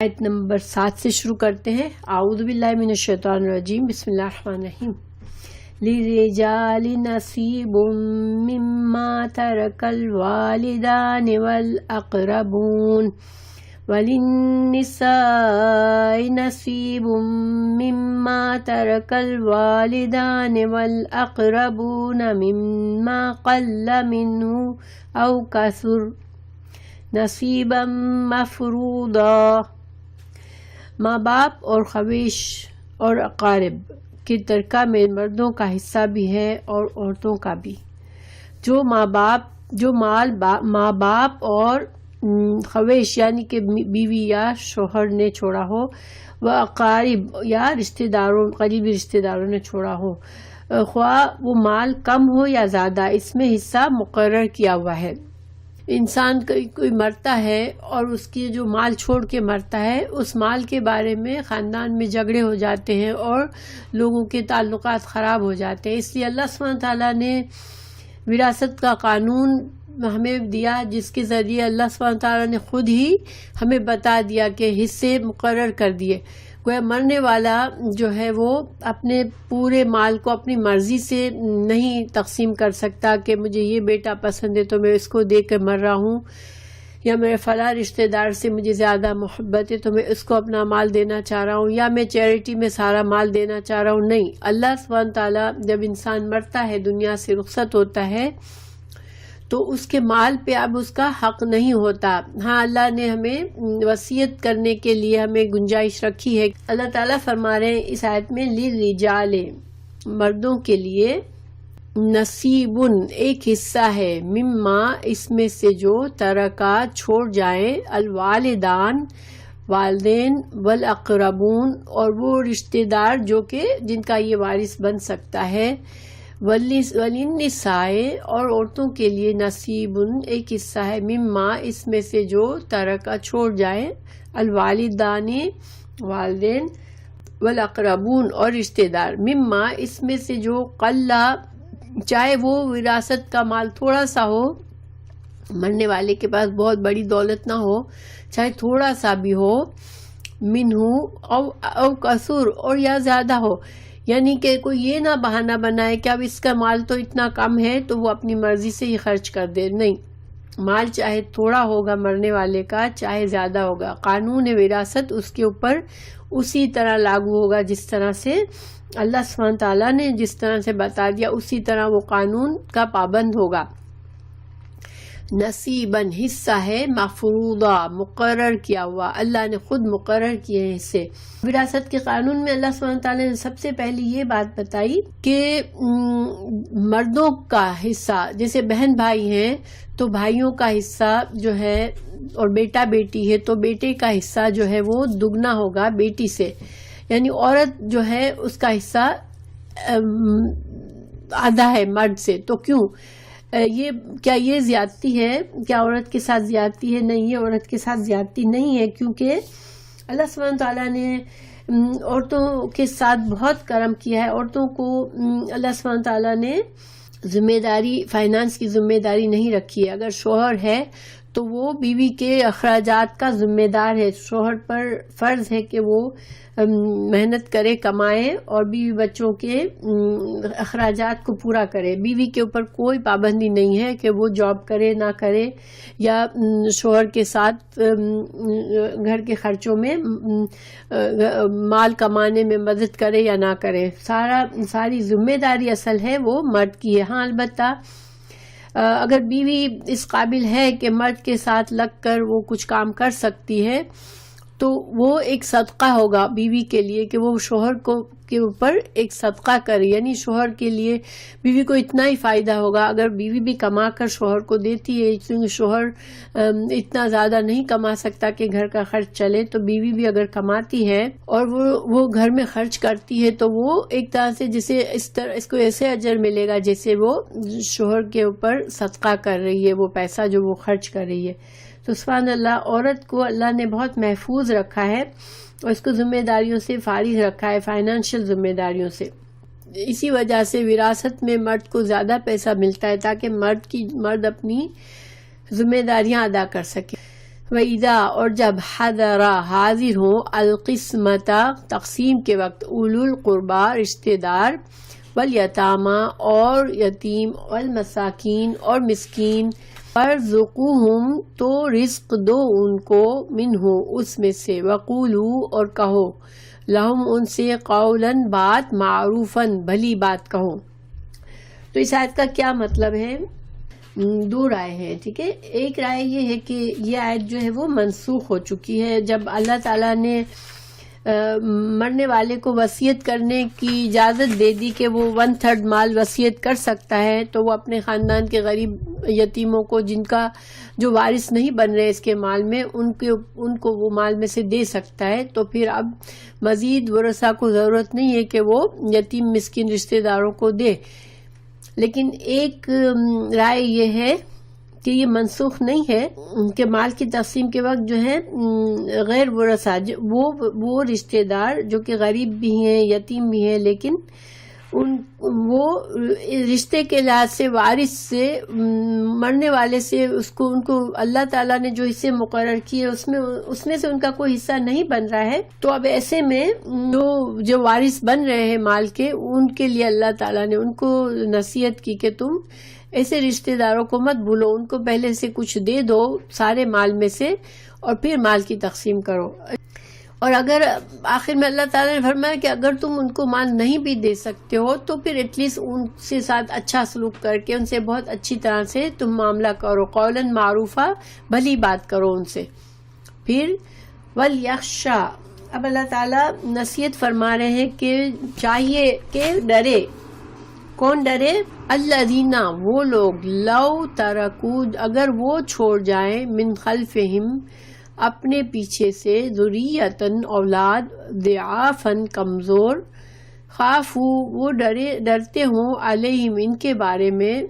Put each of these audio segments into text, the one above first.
آیت نمبر 7 سے شروع کرتے ہیں۔ اعوذ باللہ من الشیطان الرجیم، بسم اللہ الرحمن الرحیم۔ لِلرِّجَالِ نَصِیبٌ مِّمَّا تَرَکَ الْوَالِدَانِ وَالْأَقْرَبُونَ وَلِلنِّسَاءِ نَصِیبٌ مِّمَّا تَرَکَ الْوَالِدَانِ وَالْأَقْرَبُونَ مِمَّا قَلَّ مِنْهُ أَوْ كَثُرَ نصیبا مفروضا۔ ماں باپ اور خویش اور اقارب کی ترکہ میں مردوں کا حصہ بھی ہے اور عورتوں کا بھی۔ جو ماں باپ اور خویش یعنی کہ بیوی یا شوہر نے چھوڑا ہو، وہ اقارب یا قریبی رشتہ داروں نے چھوڑا ہو، خواہ وہ مال کم ہو یا زیادہ، اس میں حصہ مقرر کیا ہوا ہے۔ انسان کوئی مرتا ہے اور اس کی جو مال چھوڑ کے مرتا ہے، اس مال کے بارے میں خاندان میں جھگڑے ہو جاتے ہیں اور لوگوں کے تعلقات خراب ہو جاتے ہیں۔ اس لیے اللہ سبحانہ تعالیٰ نے وراثت کا قانون ہمیں دیا، جس کے ذریعے اللہ سبحانہ تعالیٰ نے خود ہی ہمیں بتا دیا کہ حصے مقرر کر دیے۔ کوئی مرنے والا جو ہے وہ اپنے پورے مال کو اپنی مرضی سے نہیں تقسیم کر سکتا کہ مجھے یہ بیٹا پسند ہے تو میں اس کو دے کر مر رہا ہوں، یا میرے فلاں رشتہ دار سے مجھے زیادہ محبت ہے تو میں اس کو اپنا مال دینا چاہ رہا ہوں، یا میں چیریٹی میں سارا مال دینا چاہ رہا ہوں۔ نہیں، اللہ سبحانہ تعالیٰ جب انسان مرتا ہے، دنیا سے رخصت ہوتا ہے، تو اس کے مال پہ اب اس کا حق نہیں ہوتا۔ ہاں، اللہ نے ہمیں وصیت کرنے کے لیے ہمیں گنجائش رکھی ہے۔ اللہ تعالیٰ فرما رہے ہیں اس آیت میں، لِلرِّجَالِ مردوں کے لیے، نصیبٌ ایک حصہ ہے، مما اس میں سے جو ترکا چھوڑ جائیں، الوالدان والدین، والاقربون اور وہ رشتہ دار جو کہ جن کا یہ وارث بن سکتا ہے، وللنساء اور عورتوں کے لیے، نصیب ایک حصہ ہے، مما اس میں سے جو ترکا چھوڑ جائیں، الوالدان والدین، والاقربون اور رشتہ دار، مما اس میں سے جو قلّ چاہے وہ وراثت کا مال تھوڑا سا ہو، مرنے والے کے پاس بہت بڑی دولت نہ ہو، چاہے تھوڑا سا بھی ہو، منہ او کثر اور یا زیادہ ہو، یعنی کہ کوئی یہ نہ بہانہ بنائے کہ اب اس کا مال تو اتنا کم ہے تو وہ اپنی مرضی سے ہی خرچ کر دے۔ نہیں، مال چاہے تھوڑا ہوگا مرنے والے کا، چاہے زیادہ ہوگا، قانون وراثت اس کے اوپر اسی طرح لاگو ہوگا جس طرح سے اللہ سبحانہ تعالیٰ نے جس طرح سے بتا دیا، اسی طرح وہ قانون کا پابند ہوگا۔ نصیباً حصہ ہے، مفروضہ مقرر کیا ہوا، اللہ نے خود مقرر کیے ہیں حصے۔ وراثت کے قانون میں اللہ سبحانہ تعالیٰ نے سب سے پہلے یہ بات بتائی کہ مردوں کا حصہ، جیسے بہن بھائی ہیں تو بھائیوں کا حصہ جو ہے، اور بیٹا بیٹی ہے تو بیٹے کا حصہ جو ہے وہ دگنا ہوگا بیٹی سے، یعنی عورت جو ہے اس کا حصہ آدھا ہے مرد سے۔ تو کیوں کیا یہ زیادتی ہے؟ کیا عورت کے ساتھ زیادتی ہے؟ نہیں، یہ عورت کے ساتھ زیادتی نہیں ہے، کیونکہ اللہ سبحانہ تعالیٰ نے عورتوں کے ساتھ بہت کرم کیا ہے۔ عورتوں کو اللہ سبحانہ تعالیٰ نے ذمہ داری، فائنانس کی ذمہ داری نہیں رکھی ہے۔ اگر شوہر ہے تو وہ بیوی کے اخراجات کا ذمہ دار ہے، شوہر پر فرض ہے کہ وہ محنت کرے، کمائے اور بیوی بچوں کے اخراجات کو پورا کرے۔ بیوی کے اوپر کوئی پابندی نہیں ہے کہ وہ جاب کرے نہ کرے، یا شوہر کے ساتھ گھر کے خرچوں میں مال کمانے میں مدد کرے یا نہ کرے۔ ساری ذمہ داری اصل ہے وہ مرد کی ہے۔ ہاں، البتہ اگر بیوی اس قابل ہے کہ مرد کے ساتھ لگ کر وہ کچھ کام کر سکتی ہے، تو وہ ایک صدقہ ہوگا بیوی کے لیے کہ وہ شوہر کے اوپر ایک صدقہ کرے، یعنی شوہر کے لیے بیوی کو اتنا ہی فائدہ ہوگا اگر بیوی بھی کما کر شوہر کو دیتی ہے، کیونکہ شوہر اتنا زیادہ نہیں کما سکتا کہ گھر کا خرچ چلے، تو بیوی بھی اگر کماتی ہے اور وہ گھر میں خرچ کرتی ہے تو وہ ایک طرح سے جسے اس کو ایسے اجر ملے گا جیسے وہ شوہر کے اوپر صدقہ کر رہی ہے، وہ پیسہ جو وہ خرچ کر رہی ہے۔ تو سبحان اللہ، عورت کو اللہ نے بہت محفوظ رکھا ہے اور اس کو ذمہ داریوں سے فارغ رکھا ہے، فائنانشل ذمہ داریوں سے۔ اسی وجہ سے وراثت میں مرد کو زیادہ پیسہ ملتا ہے تاکہ مرد اپنی ذمہ داریاں ادا کر سکے۔ وَإِذَا اور جب حضر حاضر ہو القسمت تقسیم کے وقت اولو القربا رشتہ دار والیتاما اور یتیم والمساکین اور مسکین فارزقوہم تو رزق دو ان کو منہ اس میں سے وقولو اور کہو لہم ان سے قولاً بات معروفاً بھلی بات کہو. تو اس آیت کا کیا مطلب ہے؟ دو رائے ہیں. ٹھیک ہے، ایک رائے یہ ہے کہ یہ آیت جو ہے وہ منسوخ ہو چکی ہے. جب اللہ تعالیٰ نے مرنے والے کو وصیت کرنے کی اجازت دے دی کہ وہ 1/3 مال وصیت کر سکتا ہے، تو وہ اپنے خاندان کے غریب یتیموں کو جن کا جو وارث نہیں بن رہے اس کے مال میں ان کو وہ مال میں سے دے سکتا ہے. تو پھر اب مزید ورثاء کو ضرورت نہیں ہے کہ وہ یتیم مسکین رشتہ داروں کو دے. لیکن ایک رائے یہ ہے کہ یہ منسوخ نہیں ہے کہ مال کی تقسیم کے وقت جو ہے غیر ورثاء وہ رشتہ دار جو کہ غریب بھی ہیں یتیم بھی ہیں لیکن وہ رشتے کے لحاظ سے وارث سے مرنے والے سے ان کو اللہ تعالیٰ نے جو حصے مقرر کیے اس میں سے ان کا کوئی حصہ نہیں بن رہا ہے. تو اب ایسے میں جو وارث بن رہے ہیں مال کے ان کے لیے اللہ تعالیٰ نے ان کو نصیحت کی کہ تم ایسے رشتہ داروں کو مت بھولو، ان کو پہلے سے کچھ دے دو سارے مال میں سے اور پھر مال کی تقسیم کرو. اور اگر آخر میں اللہ تعالیٰ نے فرمایا کہ اگر تم ان کو مال نہیں بھی دے سکتے ہو تو پھر ایٹ لیسٹ ان سے ساتھ اچھا سلوک کر کے ان سے بہت اچھی طرح سے تم معاملہ کرو، قولاً معروفہ بھلی بات کرو ان سے. پھر وَلْيَخْشَى اب اللہ تعالیٰ نصیحت فرما رہے ہیں کہ چاہیے کہ ڈرے. کون ڈرے؟ الذین وہ لوگ لو ترکو اگر وہ چھوڑ جائیں من خلفہم اپنے پیچھے سے ذریتن اولاد ضعافن کمزور خافو وہ ڈرتے ہوں علیہم ان کے بارے میں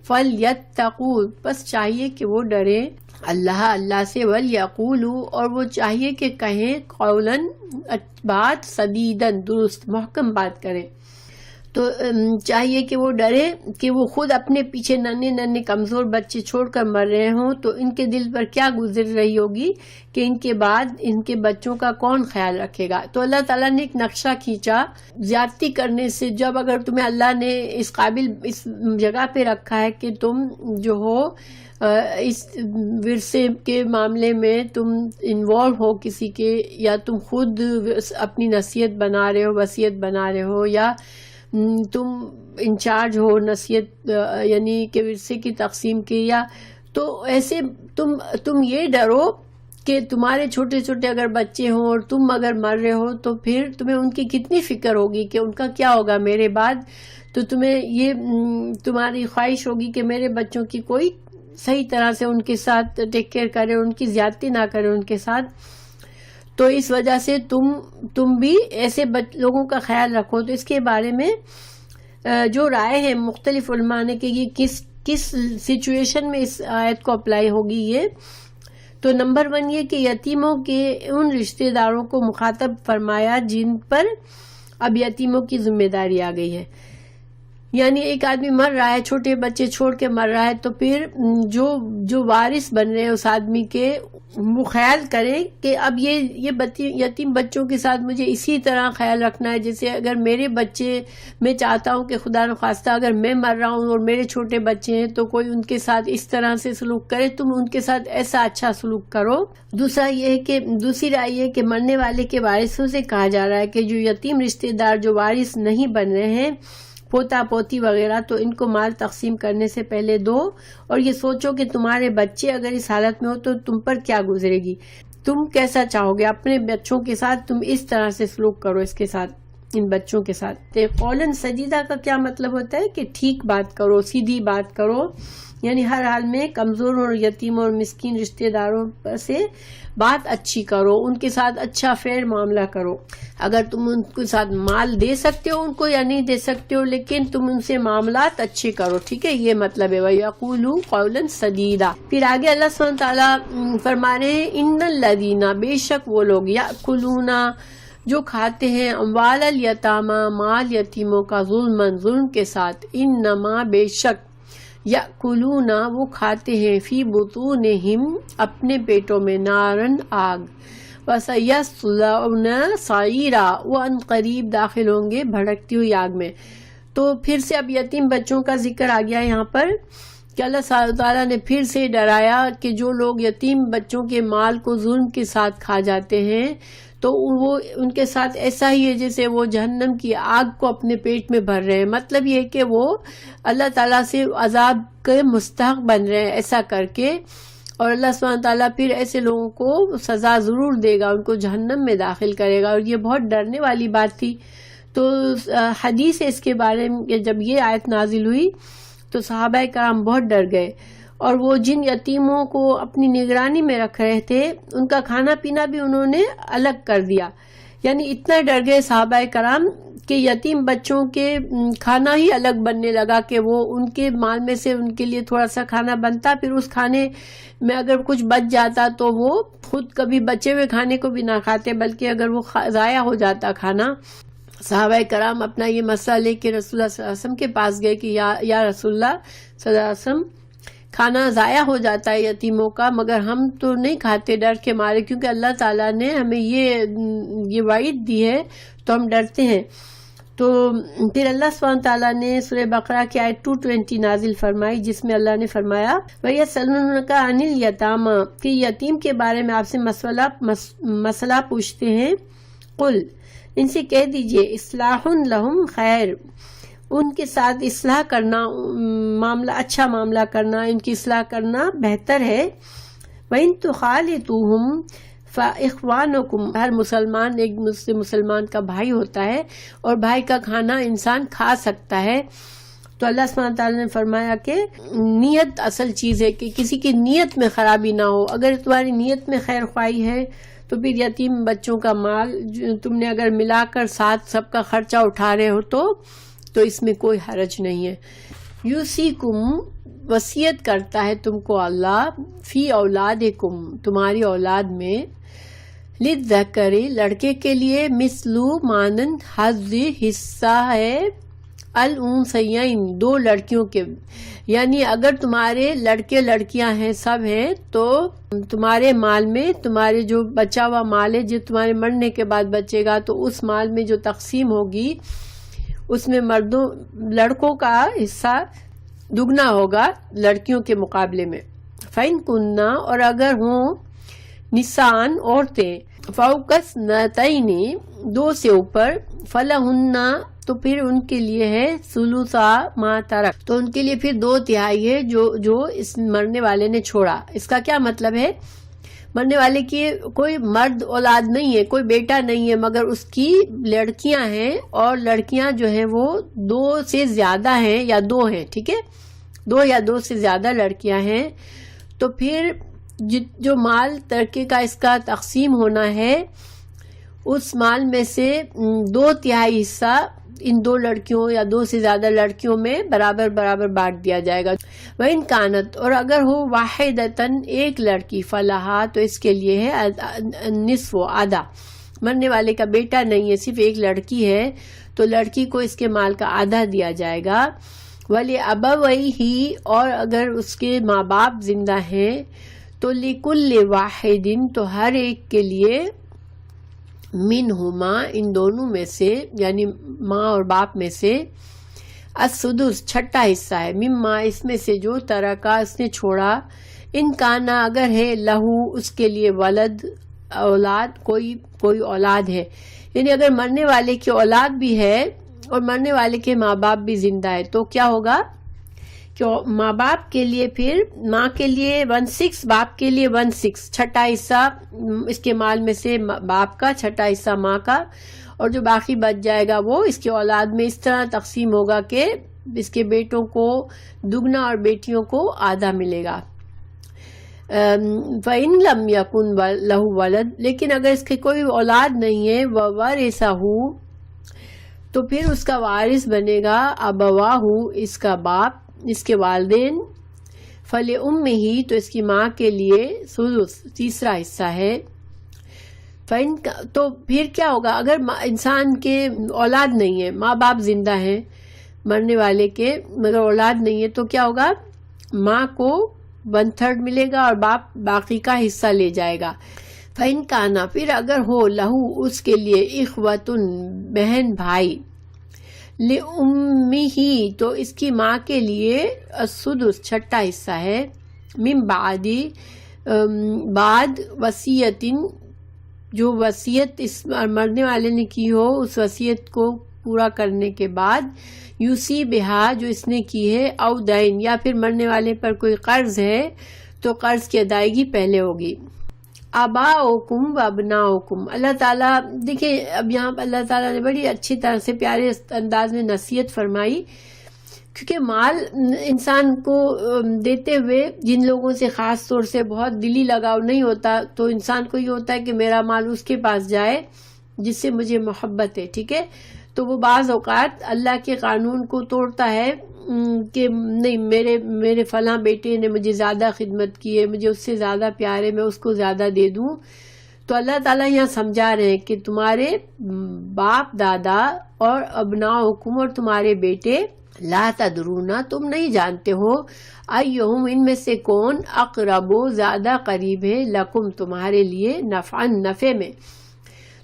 فلیتقوا بس چاہیے کہ وہ ڈرے اللہ سے ولیقولوا اور وہ چاہیے کہ کہیں قولاً بات سدیدن درست محکم بات کریں. تو چاہیے کہ وہ ڈرے کہ وہ خود اپنے پیچھے ننے کمزور بچے چھوڑ کر مر رہے ہوں تو ان کے دل پر کیا گزر رہی ہوگی کہ ان کے بعد ان کے بچوں کا کون خیال رکھے گا. تو اللہ تعالیٰ نے ایک نقشہ کھینچا زیادتی کرنے سے. جب اگر تمہیں اللہ نے اس قابل اس جگہ پہ رکھا ہے کہ تم جو ہو اس ورثے کے معاملے میں تم انوالو ہو کسی کے، یا تم خود اپنی نصیحت بنا رہے ہو وصیت بنا رہے ہو، یا تم انچارج ہو نصیحت یعنی کہ ورثے کی تقسیم کی، یا تو ایسے تم یہ ڈرو کہ تمہارے چھوٹے چھوٹے اگر بچے ہوں اور تم اگر مر رہے ہو تو پھر تمہیں ان کی کتنی فکر ہوگی کہ ان کا کیا ہوگا میرے بعد. تو تمہیں یہ تمہاری خواہش ہوگی کہ میرے بچوں کی کوئی صحیح طرح سے ان کے ساتھ ٹیک کیئر کرے، ان کی زیادتی نہ کرے ان کے ساتھ. تو اس وجہ سے تم بھی ایسے لوگوں کا خیال رکھو. تو اس کے بارے میں جو رائے ہے مختلف علماء نے کہ یہ کس سچویشن میں اس آیت کو اپلائی ہوگی یہ. تو نمبر 1 یہ کہ یتیموں کے ان رشتہ داروں کو مخاطب فرمایا جن پر اب یتیموں کی ذمہ داری آ گئی ہے. یعنی ایک آدمی مر رہا ہے، چھوٹے بچے چھوڑ کے مر رہا ہے، تو پھر جو وارث بن رہے ہیں اس آدمی کے وہ خیال کریں کہ اب یہ یتیم بچوں کے ساتھ مجھے اسی طرح خیال رکھنا ہے جیسے اگر میرے بچے، میں چاہتا ہوں کہ خدا نخواستہ اگر میں مر رہا ہوں اور میرے چھوٹے بچے ہیں تو کوئی ان کے ساتھ اس طرح سے سلوک کرے، تم ان کے ساتھ ایسا اچھا سلوک کرو. دوسرا یہ ہے کہ دوسری رائے یہ کہ مرنے والے کے وارثوں سے کہا جا رہا ہے کہ جو یتیم رشتہ دار جو وارث نہیں بن رہے ہیں، پوتا پوتی وغیرہ، تو ان کو مال تقسیم کرنے سے پہلے دو اور یہ سوچو کہ تمہارے بچے اگر اس حالت میں ہو تو تم پر کیا گزرے گی، تم کیسا چاہو گے. اپنے بچوں کے ساتھ تم اس طرح سے سلوک کرو اس کے ساتھ، ان بچوں کے ساتھ. قولاً سدیدہ کا کیا مطلب ہوتا ہے کہ ٹھیک بات کرو، سیدھی بات کرو، یعنی ہر حال میں کمزور اور یتیم اور مسکین رشتہ داروں سے بات اچھی کرو، ان کے ساتھ اچھا فیئر معاملہ کرو. اگر تم ان کے ساتھ مال دے سکتے ہو ان کو یا نہیں دے سکتے ہو، لیکن تم ان سے معاملات اچھے کرو. ٹھیک ہے، یہ مطلب ہے وَيَقُولُوا قَوْلًا سَدِيدًا. پھر آگے اللہ سبحانہ وتعالیٰ فرما رہے ہیں ان الذین، بے شک وہ لوگ یأکلون جو کھاتے ہیں اموال الیتامی، مال یتیموں کا ظلم کے ساتھ، انما بے شک یأکلون وہ کھاتے ہیں فی بطونہم اپنے پیٹوں میں نارن آگ وسیصلون سعیرا وہ ان قریب داخل ہوں گے بھڑکتی ہوئی آگ میں. تو پھر سے اب یتیم بچوں کا ذکر آ گیا یہاں پر کہ اللہ تعالیٰ نے پھر سے ڈرایا کہ جو لوگ یتیم بچوں کے مال کو ظلم کے ساتھ کھا جاتے ہیں تو وہ ان کے ساتھ ایسا ہی ہے جیسے وہ جہنم کی آگ کو اپنے پیٹ میں بھر رہے ہیں. مطلب یہ کہ وہ اللہ تعالیٰ سے عذاب کے مستحق بن رہے ہیں ایسا کر کے, اور اللہ سبحانہ تعالیٰ پھر ایسے لوگوں کو سزا ضرور دے گا, ان کو جہنم میں داخل کرے گا. اور یہ بہت ڈرنے والی بات تھی. تو حدیث ہے اس کے بارے میں, جب یہ آیت نازل ہوئی تو صحابہ کرام بہت ڈر گئے, اور وہ جن یتیموں کو اپنی نگرانی میں رکھ رہے تھے ان کا کھانا پینا بھی انہوں نے الگ کر دیا. یعنی اتنا ڈر گئے صحابہ کرام کہ یتیم بچوں کے کھانا ہی الگ بننے لگا, کہ وہ ان کے مال میں سے ان کے لیے تھوڑا سا کھانا بنتا, پھر اس کھانے میں اگر کچھ بچ جاتا تو وہ خود کبھی بچے ہوئے کھانے کو بھی نہ کھاتے, بلکہ اگر وہ ضائع ہو جاتا کھانا. صحابہ کرام اپنا یہ مسئلہ لے کے رسول اللہ صلی اللہ علیہ وسلم کے پاس گئے کہ یا رسول اللہ صلی اللہ علیہ وسلم کھانا ضائع ہو جاتا ہے یتیموں کا, مگر ہم تو نہیں کھاتے ڈر کے مارے, کیونکہ اللہ تعالیٰ نے ہمیں یہ وعید دی ہے تو ہم ڈرتے ہیں. تو پھر اللہ سبحانہ تعالیٰ نے سورہ بقرہ کی آیت 220 نازل فرمائی, جس میں اللہ نے فرمایا وَيَسْأَلُونَكَ عَنِ الْيَتَامَى کہ یتیم کے بارے میں آپ سے مسئلہ پوچھتے ہیں. قُلْ ان سے کہہ دیجئے اصلاح لہم خیر, ان کے ساتھ اصلاح کرنا, معاملہ اچھا معاملہ کرنا, ان کی اصلاح کرنا بہتر ہے. وَإِن تُخَالِطُوهُمْ فَإِخْوَانُكُمْ ہر مسلمان ایک مسلمان کا بھائی ہوتا ہے, اور بھائی کا کھانا انسان کھا سکتا ہے. تو اللہ سبحانہ تعالیٰ نے فرمایا کہ نیت اصل چیز ہے, کہ کسی کی نیت میں خرابی نہ ہو. اگر تمہاری نیت میں خیر خواہی ہے تو پھر یتیم بچوں کا مال تم نے اگر ملا کر ساتھ سب کا خرچہ اٹھا رہے ہو تو اس میں کوئی حرج نہیں ہے. یوصیکم وصیت کرتا ہے تم کو اللہ فی اولادکم تمہاری اولاد میں, للذکر لڑکے کے لیے, مثلو مانند حظ حصہ ہے, الانثیین دو لڑکیوں کے. یعنی اگر تمہارے لڑکے لڑکیاں ہیں سب ہیں تو تمہارے مال میں تمہارے جو بچا ہوا مال ہے جو تمہارے مرنے کے بعد بچے گا تو اس مال میں جو تقسیم ہوگی اس میں لڑکوں کا حصہ دگنا ہوگا لڑکیوں کے مقابلے میں. فَإِن كُنَّا اور اگر ہوں نسان عورتیں, فوق اثنتین دو سے اوپر, فلہن تو پھر ان کے لیے ہے ثلثا ما ترک, تو ان کے لیے پھر 2/3 ہے جو اس مرنے والے نے چھوڑا. اس کا کیا مطلب ہے؟ مرنے والے کی کوئی مرد اولاد نہیں ہے, کوئی بیٹا نہیں ہے, مگر اس کی لڑکیاں ہیں, اور لڑکیاں جو ہیں وہ 2 سے زیادہ ہیں یا 2 ہیں, ٹھیک ہے, 2 یا 2 سے زیادہ لڑکیاں ہیں. تو پھر جو مال ترکے کا اس کا تقسیم ہونا ہے اس مال میں سے 2/3 حصہ ان 2 لڑکیوں یا 2 سے زیادہ لڑکیوں میں برابر برابر بانٹ دیا جائے گا. وَإِن كَانَتْ اور اگر ہو واحدتاً ایک لڑکی, فلہا تو اس کے لیے ہے نصف آدھا. مرنے والے کا بیٹا نہیں ہے, صرف ایک لڑکی ہے, تو لڑکی کو اس کے مال کا آدھا دیا جائے گا. وَلِأَبَوَيْهِ اور اگر اس کے ماں باپ زندہ ہیں تو لِكُلِّ وَاحِدٍ تو ہر ایک کے لیے, منہما ان دونوں میں سے یعنی ماں اور باپ میں سے, السدس چھٹا حصہ ہے, مما اس میں سے جو ترکا اس نے چھوڑا, ان کانا اگر ہے, لہو اس کے لیے, ولد اولاد کوئی اولاد ہے. یعنی اگر مرنے والے کی اولاد بھی ہے اور مرنے والے کے ماں باپ بھی زندہ ہے تو کیا ہوگا کہ ماں باپ کے لیے پھر ماں کے لیے 1/6, باپ کے لیے 1/6, چھٹا حصہ اس کے مال میں سے باپ کا, چھٹا حصہ ماں کا, اور جو باقی بچ جائے گا وہ اس کی اولاد میں اس طرح تقسیم ہوگا کہ اس کے بیٹوں کو دگنا اور بیٹیوں کو آدھا ملے گا. فَإِن لَمْ يَكُنْ لَهُ وَلَدٌ لیکن اگر اس کے کوئی اولاد نہیں ہے, وَوَرِثَهُ تو پھر اس کا وارث بنے گا, أَبَوَاهُ اس کا باپ, اس کے والدین, فَلِأُمِّهِ تو اس کی ماں کے لیے ثلث تیسرا حصہ ہے. تو پھر کیا ہوگا اگر انسان کے اولاد نہیں ہے, ماں باپ زندہ ہیں مرنے والے کے مگر اولاد نہیں ہے, تو کیا ہوگا ماں کو 1/3 ملے گا اور باپ باقی کا حصہ لے جائے گا. فَإِن كَانَ پھر اگر ہو لہو اس کے لیے اخوتن بہن بھائی لِأُمِّهِ تو اس کی ماں کے لیے السدس چھٹا حصہ ہے من بعد وصیتن جو وصیت اس مرنے والے نے کی ہو اس وصیت کو پورا کرنے کے بعد یوسی بہا جو اس نے کی ہے او دین یا پھر مرنے والے پر کوئی قرض ہے تو قرض کی ادائیگی پہلے ہوگی. آباؤکم و ابناؤکم اللہ تعالیٰ دیکھیں اب یہاں اللہ تعالیٰ نے بڑی اچھی طرح سے پیارے انداز میں نصیحت فرمائی کیونکہ مال انسان کو دیتے ہوئے جن لوگوں سے خاص طور سے بہت دلی لگاؤ نہیں ہوتا تو انسان کو یہ ہوتا ہے کہ میرا مال اس کے پاس جائے جس سے مجھے محبت ہے. ٹھیک ہے تو وہ بعض اوقات اللہ کے قانون کو توڑتا ہے کہ نہیں میرے فلاں بیٹے نے مجھے زیادہ خدمت کی ہے مجھے اس سے زیادہ پیار ہے میں اس کو زیادہ دے دوں. تو اللہ تعالیٰ یہاں سمجھا رہے ہیں کہ تمہارے باپ دادا اور ابناؤکم اور تمہارے بیٹے لا تدرونا تم نہیں جانتے ہو ایہم ان میں سے کون اقربو زیادہ قریب ہے لکم تمہارے لیے نفعن نفع میں.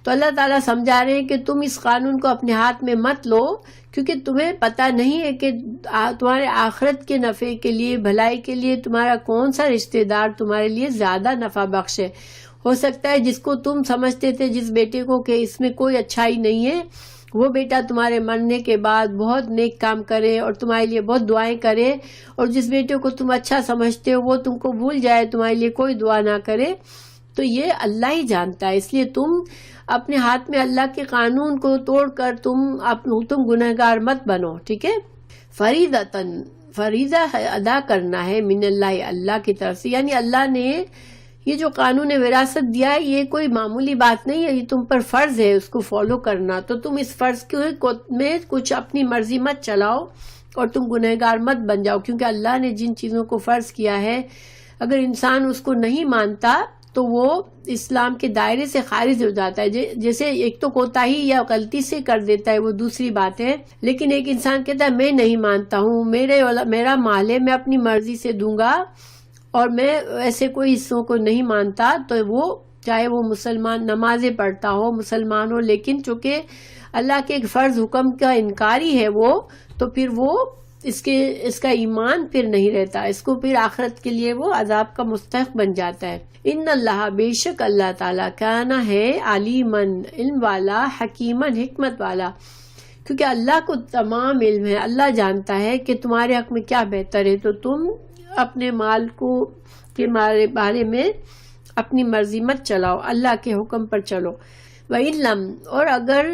تو اللہ تعالیٰ سمجھا رہے ہیں کہ تم اس قانون کو اپنے ہاتھ میں مت لو کیونکہ تمہیں پتہ نہیں ہے کہ تمہارے آخرت کے نفع کے لیے بھلائی کے لیے تمہارا کون سا رشتہ دار تمہارے لیے زیادہ نفع بخش ہے. ہو سکتا ہے جس کو تم سمجھتے تھے جس بیٹے کو کہ اس میں کوئی اچھائی نہیں ہے وہ بیٹا تمہارے مرنے کے بعد بہت نیک کام کرے اور تمہارے لیے بہت دعائیں کرے اور جس بیٹے کو تم اچھا سمجھتے ہو وہ تم کو بھول جائے تمہارے لیے کوئی دعا نہ کرے. تو یہ اللہ ہی جانتا ہے اس لیے تم اپنے ہاتھ میں اللہ کے قانون کو توڑ کر تم گنہگار مت بنو. ٹھیک ہے فریضہ ادا کرنا ہے من اللہ اللہ کی طرف سے یعنی اللہ نے یہ جو قانون وراثت دیا ہے یہ کوئی معمولی بات نہیں ہے یہ تم پر فرض ہے اس کو فالو کرنا. تو تم اس فرض میں کچھ اپنی مرضی مت چلاؤ اور تم گنہگار مت بن جاؤ کیونکہ اللہ نے جن چیزوں کو فرض کیا ہے اگر انسان اس کو نہیں مانتا تو وہ اسلام کے دائرے سے خارج ہو جاتا ہے. جیسے ایک تو کوتاہی یا غلطی سے کر دیتا ہے وہ دوسری بات ہے لیکن ایک انسان کہتا ہے میں نہیں مانتا ہوں میرا مال ہے میں اپنی مرضی سے دوں گا اور میں ایسے کوئی حصوں کو نہیں مانتا تو وہ چاہے وہ مسلمان نمازیں پڑھتا ہو مسلمان ہو لیکن چونکہ اللہ کے ایک فرض حکم کا انکاری ہے وہ تو پھر وہ اس کا ایمان پھر نہیں رہتا اس کو پھر آخرت کے لیے وہ عذاب کا مستحق بن جاتا ہے. ان اللہ بے شک اللہ تعالیٰ کانا ہے علیمن علم والا حکیمن حکمت والا کیونکہ اللہ کو تمام علم ہے. اللہ جانتا ہے کہ تمہارے حق میں کیا بہتر ہے تو تم اپنے مال کو کے بارے میں اپنی مرضی مت چلاؤ اللہ کے حکم پر چلو. وَإِلَّمْ اور اگر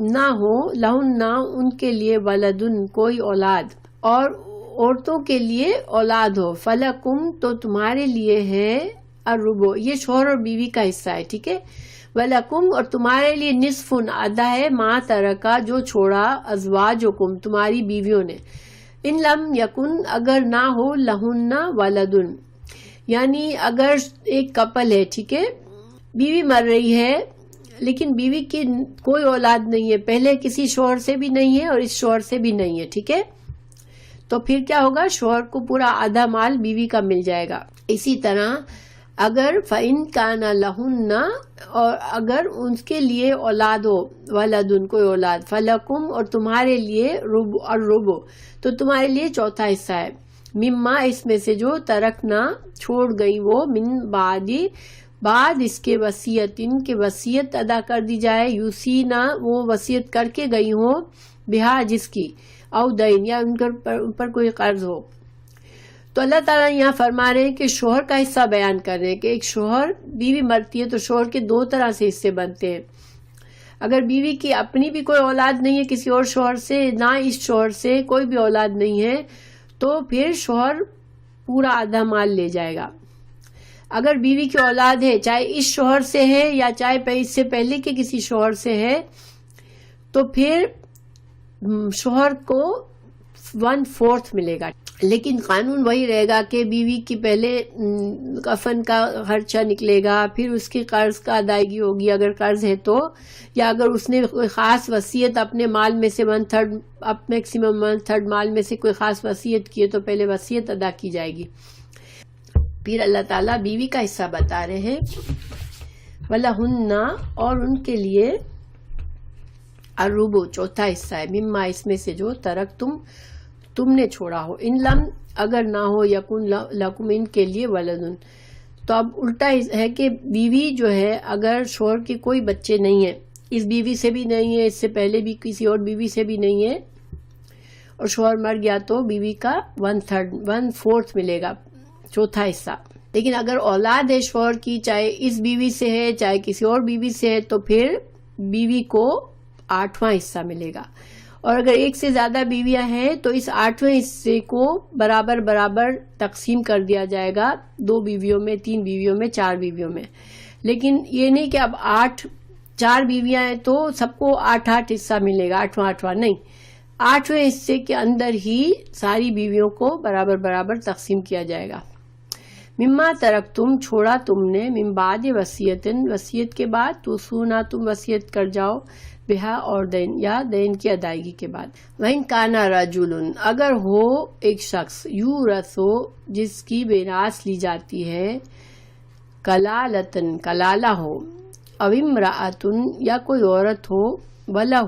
نہ ہو لہن ان کے لیے ولدن کوئی اولاد اور عورتوں کے لیے اولاد ہو فلکم تو تمہارے لیے ہے الربع یہ شوہر اور بیوی کا حصہ ہے. ٹھیک ہے ولکم اور تمہارے لیے نصف آدھا ہے ما ترکا جو چھوڑا ازواجکم تمہاری بیویوں نے. ان لم یکن اگر نہ ہو لہن ولدن یعنی اگر ایک کپل ہے ٹھیک ہے بیوی مر رہی ہے لیکن بیوی کی کوئی اولاد نہیں ہے پہلے کسی شوہر سے بھی نہیں ہے اور اس شوہر سے بھی نہیں ہے. ٹھیک ہے تو پھر کیا ہوگا شوہر کو پورا آدھا مال بیوی کا مل جائے گا. اسی طرح اگر فَإِن كَانَ لَهُنَّ اور اگر ان کے لیے اولاد ہو ولدن کوئی اولاد فَلَكُمْ اور تمہارے لیے الربع تو تمہارے لیے چوتھا حصہ ہے مما اس میں سے جو ترکنا چھوڑ گئی وہ من بعد اس کے وصیتن کے وصیت ادا کر دی جائے یوسینا وہ وصیت کر کے گئی ہو بہا جس کی او دین یا ان پر کوئی قرض ہو. تو اللہ تعالیٰ یہاں فرما رہے ہیں کہ شوہر کا حصہ بیان کر رہے ہیں کہ ایک شوہر بیوی مرتی ہے تو شوہر کے دو طرح سے حصے بنتے ہیں. اگر بیوی کی اپنی بھی کوئی اولاد نہیں ہے کسی اور شوہر سے نہ اس شوہر سے کوئی بھی اولاد نہیں ہے تو پھر شوہر پورا آدھا مال لے جائے گا. اگر بیوی کی اولاد ہے چاہے اس شوہر سے ہے یا چاہے اس سے پہلے کے کسی شوہر سے ہے تو پھر شوہر کو 1/4 ملے گا. لیکن قانون وہی رہے گا کہ بیوی کی پہلے کفن کا خرچہ نکلے گا، پھر اس کے قرض کا ادائیگی ہوگی اگر قرض ہے تو، یا اگر اس نے کوئی خاص وصیت اپنے مال میں سے 1/3 میکسیمم 1/3 مال میں سے کوئی خاص وصیت کی ہے تو پہلے وصیت ادا کی جائے گی۔ پھر اللہ تعالیٰ بیوی کا حصہ بتا رہے ہیں، وَلَهُنَّ، اور ان کے لیے الربع چوتھا حصہ ہے، مما اس میں سے جو تم نے چھوڑا ہو، ان لم اگر نہ ہو، یکن لکم ان کے لیے ولدن۔ تو اب الٹا ہے کہ بیوی جو ہے اگر شوہر کے کوئی بچے نہیں ہیں، اس بیوی سے بھی نہیں ہے، اس سے پہلے بھی کسی اور بیوی سے بھی نہیں ہے، اور شوہر مر گیا تو بیوی کا 1/4 ملے گا، چوتھا حصہ۔ لیکن اگر اولاد ہے شوہر کی، چاہے اس بیوی سے ہے چاہے کسی اور بیوی سے ہے، تو پھر بیوی کو 8واں حصہ ملے گا۔ اور اگر ایک سے زیادہ بیویاں ہیں تو اس 8ویں حصے کو برابر برابر تقسیم کر دیا جائے گا، 2 بیویوں میں، 3 بیویوں میں، 4 بیویوں میں۔ لیکن یہ نہیں کہ اب 4 بیویاں ہیں تو سب کو 8 حصہ ملے گا، 8واں نہیں، 8ویں حصے کے اندر ہی ساری بیویوں کو برابر برابر تقسیم کیا جائے گا۔ مما ترکتم چھوڑا تم نے، من بعد وصیت کے بعد، تو سونا تم وصیت کر جاؤ، بہا اور دین یا دین کی ادائیگی کے بعد۔ وَإِن كَانَ رَجُلٌ اگر ہو ایک شخص، یورث جس کی میراث لی جاتی ہے، کلالتن کلالہ ہو، او امرأتن یا کوئی عورت ہو، ولہ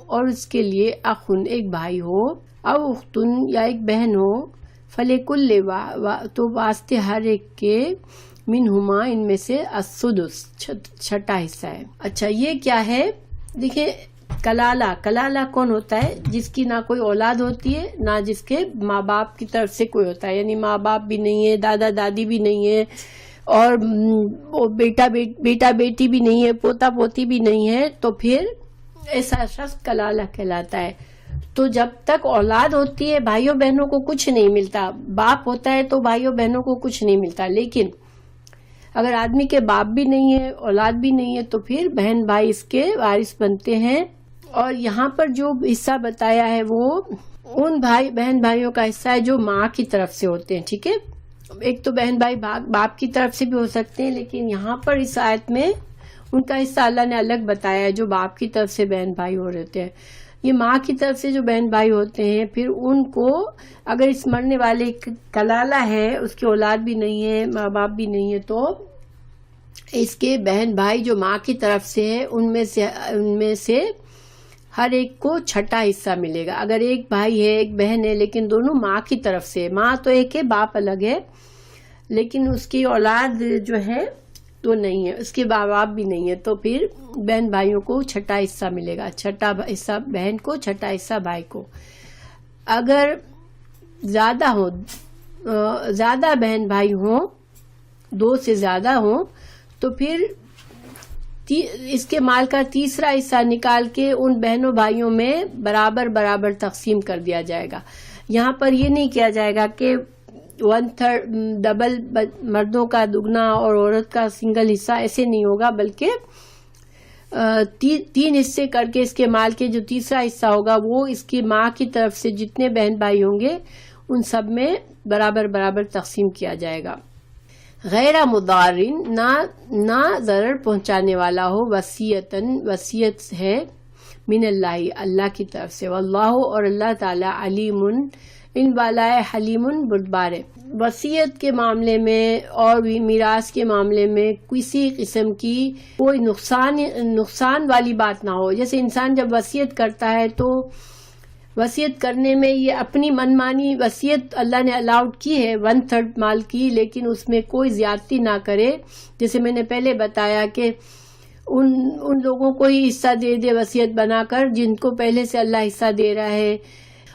اور اس کے لیے اخن ایک بھائی ہو، او اختن یا ایک بہن ہو، فلکل تو واسطے ہر ایک کے، منہما ان میں سے، السدس چھٹا حصہ ہے۔ اچھا یہ کیا ہے؟ دیکھیں کلالہ کون ہوتا ہے؟ جس کی نہ کوئی اولاد ہوتی ہے، نہ جس کے ماں باپ کی طرف سے کوئی ہوتا ہے، یعنی ماں باپ بھی نہیں ہے، دادا دادی بھی نہیں ہے، اور بیٹا بیٹی بھی نہیں ہے، پوتا پوتی بھی نہیں ہے، تو پھر ایسا شخص کلالہ کہلاتا ہے۔ تو جب تک اولاد ہوتی ہے بھائیوں بہنوں کو کچھ نہیں ملتا، باپ ہوتا ہے تو بھائیوں بہنوں کو کچھ نہیں ملتا، لیکن اگر آدمی کے باپ بھی نہیں ہے، اولاد بھی نہیں ہے، تو پھر بہن بھائی اس کے وارث بنتے ہیں۔ اور یہاں پر جو حصہ بتایا ہے وہ ان بہن بھائیوں کا حصہ ہے جو ماں کی طرف سے ہوتے ہیں، ٹھیک ہے؟ ایک تو بہن بھائی باپ کی طرف سے بھی ہو سکتے ہیں، لیکن یہاں پر اس آیت میں ان کا حصہ اللہ نے الگ بتایا ہے، جو باپ کی طرف سے بہن بھائی ہو رہتے ہیں۔ یہ ماں کی طرف سے جو بہن بھائی ہوتے ہیں، پھر ان کو اگر اس مرنے والے کلالہ ہے، اس کی اولاد بھی نہیں ہے، ماں باپ بھی نہیں ہے، تو اس کے بہن بھائی جو ماں کی طرف سے ہے، ان میں سے ہر ایک کو چھٹا حصہ ملے گا۔ اگر ایک بھائی ہے ایک بہن ہے لیکن دونوں ماں کی طرف سے، ماں تو ایک ہے باپ الگ ہے، لیکن اس کی اولاد جو ہے تو نہیں ہے، اس کے ماں باپ بھی نہیں ہے، تو پھر بہن بھائیوں کو چھٹا حصہ ملے گا، چھٹا حصہ بہن کو، چھٹا حصہ بھائی کو۔ اگر زیادہ بہن بھائی ہوں، 2 سے زیادہ ہوں، تو پھر اس کے مال کا تیسرا حصہ نکال کے ان بہنوں بھائیوں میں برابر برابر تقسیم کر دیا جائے گا۔ یہاں پر یہ نہیں کیا جائے گا کہ 1/3 ڈبل، مردوں کا دگنا اور عورت کا سنگل حصہ، ایسے نہیں ہوگا، بلکہ 3 حصے کر کے اس کے مال کے جو تیسرا حصہ ہوگا وہ اس کی ماں کی طرف سے جتنے بہن بھائی ہوں گے ان سب میں برابر برابر تقسیم کیا جائے گا۔ غیر مضارن نہ ضرر پہنچانے والا ہو، وصیت ہے، من اللہ کی طرف سے، واللہ اور اللہ تعالی علیم ان والا حلیم بردبار ہے۔ وصیت کے معاملے میں اور بھی میراث کے معاملے میں کسی قسم کی کوئی نقصان والی بات نہ ہو۔ جیسے انسان جب وصیت کرتا ہے تو وصیت کرنے میں یہ اپنی منمانی وصیت اللہ نے الاؤڈ کی ہے 1/3 مال کی، لیکن اس میں کوئی زیادتی نہ کرے۔ جیسے میں نے پہلے بتایا کہ ان لوگوں کو ہی حصہ دے دے وصیت بنا کر جن کو پہلے سے اللہ حصہ دے رہا ہے۔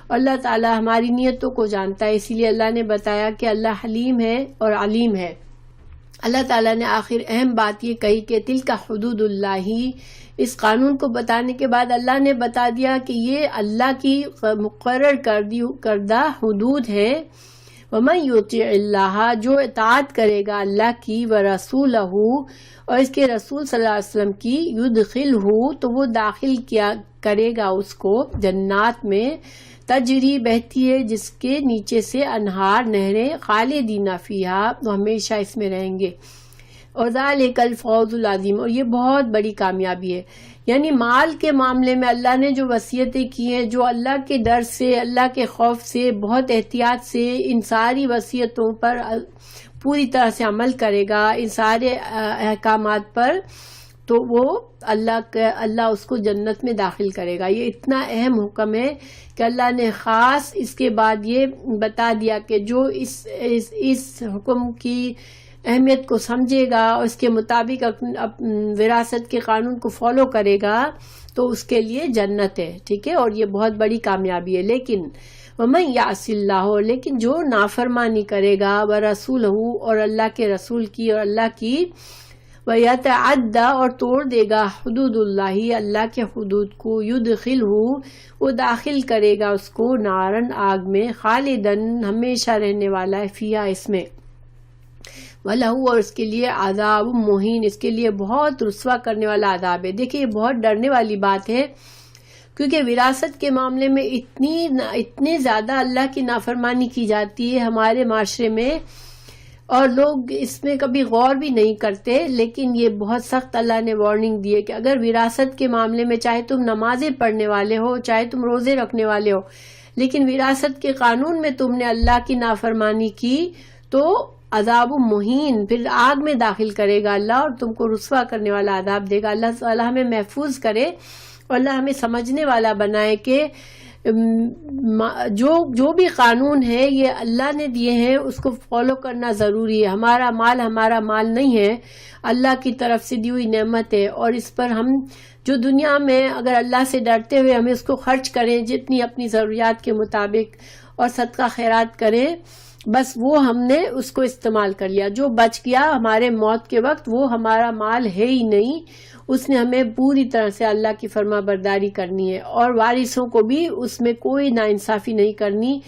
اللہ تعالیٰ ہماری نیتوں کو جانتا ہے، اسی لیے اللہ نے بتایا کہ اللہ حلیم ہے اور علیم ہے۔ اللہ تعالیٰ نے آخر اہم بات یہ کہی کہ تلک حدود اللہ، اس قانون کو بتانے کے بعد اللہ نے بتا دیا کہ یہ اللہ کی مقرر کردہ حدود ہے۔ وَمَن يُطِعِ اللَّهَ جو اطاعت کرے گا اللہ کی، وَرَسُولَهُ اور اس کے رسول صلی اللہ علیہ وسلم کی، يُدْخِلْهُ تو وہ داخل کرے گا اس کو جنات میں، تجری بہتی ہے جس کے نیچے سے انہار نہریں، خالدین فیہا وہ ہمیشہ اس میں رہیں گے، اور ذالک الفوز العظیم اور یہ بہت بڑی کامیابی ہے۔ یعنی مال کے معاملے میں اللہ نے جو وصیتیں کی ہیں، جو اللہ کے ڈر سے، اللہ کے خوف سے، بہت احتیاط سے ان ساری وصیتوں پر پوری طرح سے عمل کرے گا، ان سارے احکامات پر، تو وہ اللہ اس کو جنت میں داخل کرے گا۔ یہ اتنا اہم حکم ہے کہ اللہ نے خاص اس کے بعد یہ بتا دیا کہ جو اس حکم کی اہمیت کو سمجھے گا اور اس کے مطابق وراثت کے قانون کو فالو کرے گا تو اس کے لیے جنت ہے، ٹھیک ہے، اور یہ بہت بڑی کامیابی ہے۔ لیکن وَمَن يَعْصِ اللَّهَ لیکن جو نافرمانی کرے گا وَرَسُولَهُ اور اللہ کے رسول کی اور اللہ کی، وَيَتَعَدَّ اور توڑ دے گا حدود اللہ اللہ کے حدود کو، يُدْخِلْهُ وہ داخل کرے گا اس کو نارن آگ میں، خالدن ہمیشہ رہنے والا ہے، فیہا اس میں، وَلَهُ اور اس کے لیے عذاب مہین اس کے لیے بہت رسوا کرنے والا عذاب ہے۔ دیکھیں یہ بہت ڈرنے والی بات ہے، کیونکہ وراثت کے معاملے میں اتنی زیادہ اللہ کی نافرمانی کی جاتی ہے ہمارے معاشرے میں، اور لوگ اس میں کبھی غور بھی نہیں کرتے، لیکن یہ بہت سخت اللہ نے وارننگ دی ہے کہ اگر وراثت کے معاملے میں چاہے تم نمازیں پڑھنے والے ہو، چاہے تم روزے رکھنے والے ہو، لیکن وراثت کے قانون میں تم نے اللہ کی نافرمانی کی تو عذاب مہین پھر آگ میں داخل کرے گا اللہ، اور تم کو رسوا کرنے والا عذاب دے گا۔ اللہ تعالیٰ ہمیں محفوظ کرے اور اللہ ہمیں سمجھنے والا بنائے کہ جو بھی قانون ہے یہ اللہ نے دیے ہیں، اس کو فالو کرنا ضروری ہے۔ ہمارا مال نہیں ہے، اللہ کی طرف سے دی ہوئی نعمت ہے، اور اس پر ہم جو دنیا میں اگر اللہ سے ڈرتے ہوئے ہمیں اس کو خرچ کریں جتنی اپنی ضروریات کے مطابق، اور صدقہ خیرات کریں، بس وہ ہم نے اس کو استعمال کر لیا، جو بچ گیا ہمارے موت کے وقت وہ ہمارا مال ہے ہی نہیں، اس نے ہمیں پوری طرح سے اللہ کی فرما برداری کرنی ہے، اور وارثوں کو بھی اس میں کوئی ناانصافی نہیں کرنی۔